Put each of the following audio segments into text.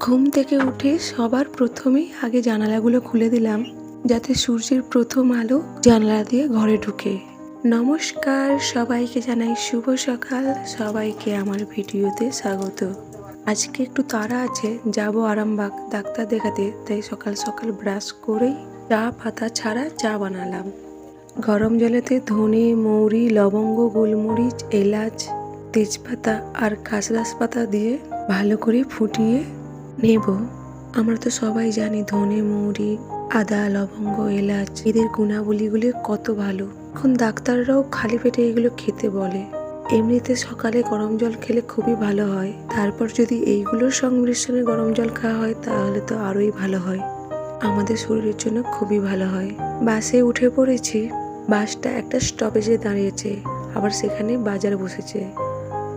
ঘুম থেকে উঠে সবার প্রথমেই আগে জানালাগুলো খুলে দিলাম, যাতে সূর্যের প্রথম আলো জানালা দিয়ে ঘরে ঢুকে। নমস্কার, সবাইকে জানাই শুভ সকাল। সবাইকে আমার ভিডিওতে স্বাগত। আজকে একটু তাড়া আছে, যাব আরামবাগ ডাক্তার দেখাতে, তাই সকাল সকাল ব্রাশ করেই চা পাতা ছাড়া চা বানালাম। গরম জলেতে ধনে, মৌরি, লবঙ্গ, গোলমরিচ, এলাচ, তেজপাতা আর কাশরাস পাতা দিয়ে ভালো করে ফুটিয়ে নেব। আমরা তো সবাই জানি ধনে, মৌরি, আদা, লবঙ্গ, এলাচ এদের গুণাবলীগুলো কত ভালো। এখন ডাক্তাররাও খালি পেটে এগুলো খেতে বলে। এমনিতে সকালে গরম জল খেলে খুবই ভালো হয়, তারপর যদি এইগুলোর সংমিশ্রণে গরম জল খাওয়া হয় তাহলে তো আরোই ভালো হয়, আমাদের শরীরের জন্য খুবই ভালো হয়। বাসে উঠে পড়েছি। বাসটা একটা স্টপেজে দাঁড়িয়েছে, আবার সেখানে বাজার বসেছে।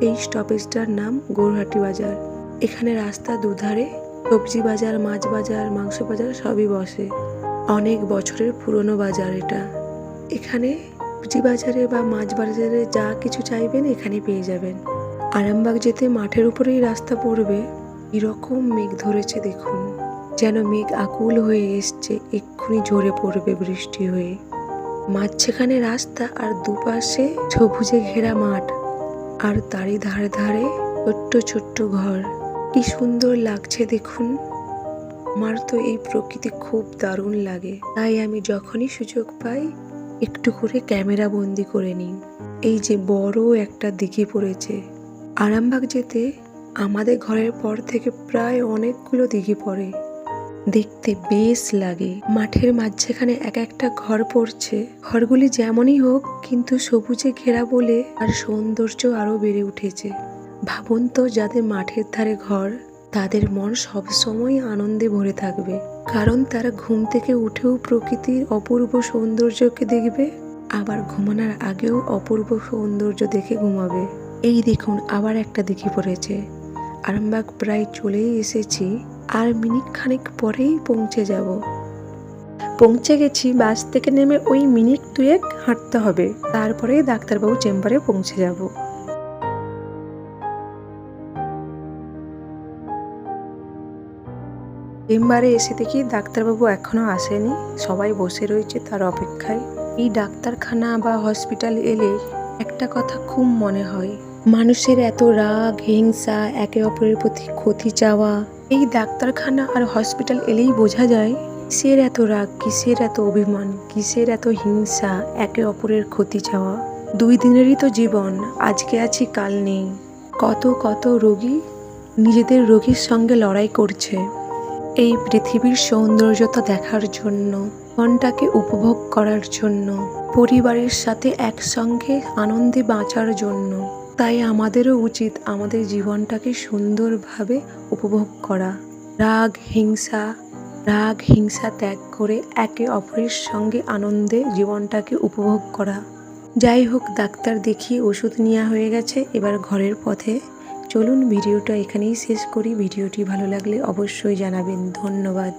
এই স্টপেজটার নাম গৌরহাটি বাজার। এখানে রাস্তার দুধারে সবজি বাজার, মাছ বাজার, মাংস বাজার সবই বসে। অনেক বছরের পুরনো বাজার এটা। এখানে সবজি বাজারে বা মাছ বাজারে যা কিছু চাইবেন এখানে পেয়ে যাবেন। আরামবাগ যেতে মাঠের উপরেই রাস্তা পড়বে। এরকম মেঘ ধরেছে দেখুন, যেন মেঘ আকুল হয়ে এসছে, এক্ষুনি ঝরে পড়বে বৃষ্টি হয়ে। মাঝখানে রাস্তা আর দুপাশে সবুজে ঘেরা মাঠ, আর তারই ধারে ধারে ছোট্ট ছোট্ট ঘর। কি সুন্দর লাগছে দেখুন। আমার তো এই প্রকৃতি খুব দারুণ লাগে, তাই আমি যখনই সুযোগ পাই একটু করে ক্যামেরা বন্দি করে নিই। এই যে বড় একটা দিঘি পড়েছে। আরামবাগ যেতে আমাদের ঘরের পর থেকে প্রায় অনেকগুলো দিঘি পড়ে, দেখতে বেশ লাগে। মাঠের মাঝখানে এক একটা ঘর পড়ছে। ঘরগুলি যেমনই হোক কিন্তু সবুজে ঘেরা বলে আর সৌন্দর্য আরো বেড়ে উঠেছে। ভাবুন তো, যাদের মাঠের ধারে ঘর তাদের মন সবসময় আনন্দে ভরে থাকবে, কারণ তারা ঘুম থেকে উঠেও প্রকৃতির অপূর্ব সৌন্দর্যকে দেখবে, আবার ঘুমানোর আগেও অপূর্ব সৌন্দর্য দেখে ঘুমাবে। এই দেখুন, আবার একটা দিঘি পড়েছে। আরামবাগ প্রায় চলেই এসেছি, আর মিনিট খানেক পরেই পৌঁছে যাব। পৌঁছে গেছি। বাস থেকে নেমে ওই মিনিট 2 হাঁটতে হবে, তারপরেই ডাক্তারবাবু চেম্বারে পৌঁছে যাব। চেম্বারে এসে দেখি ডাক্তারবাবু এখনো আসেনি, সবাই বসে রয়েছে তার অপেক্ষায়। এই ডাক্তারখানা বা হসপিটাল এলে একটা কথা খুব মনে হয়, মানুষের এত রাগ, হিংসা, একে অপরের প্রতি ক্ষতি চাওয়া। এই ডাক্তারখানা আর হসপিটাল এলেই বোঝা যায় কিসের এত রাগ, কিসের এত অভিমান, কিসের এত হিংসা, একে অপরের ক্ষতি চাওয়া। 2 দিনেরই তো জীবন, আজকে আছি কাল নেই। কত কত রোগী নিজেদের রোগীর সঙ্গে লড়াই করছে এই পৃথিবীর সৌন্দর্যতা দেখার জন্য, মনটাকে উপভোগ করার জন্য, পরিবারের সাথে একসঙ্গে আনন্দে বাঁচার জন্য। তাই আমাদেরও উচিত আমাদের জীবনটাকে সুন্দরভাবে উপভোগ করা। রাগ হিংসা ত্যাগ করে একে অপরের সঙ্গে আনন্দে জীবনটাকে উপভোগ করা। যাই হোক, ডাক্তার দেখিয়ে ওষুধ নেওয়া হয়ে গেছে, এবার ঘরের পথে। চলুন ভিডিওটা এখানেই শেষ করি। ভিডিওটি ভালো লাগলে অবশ্যই জানাবেন। ধন্যবাদ।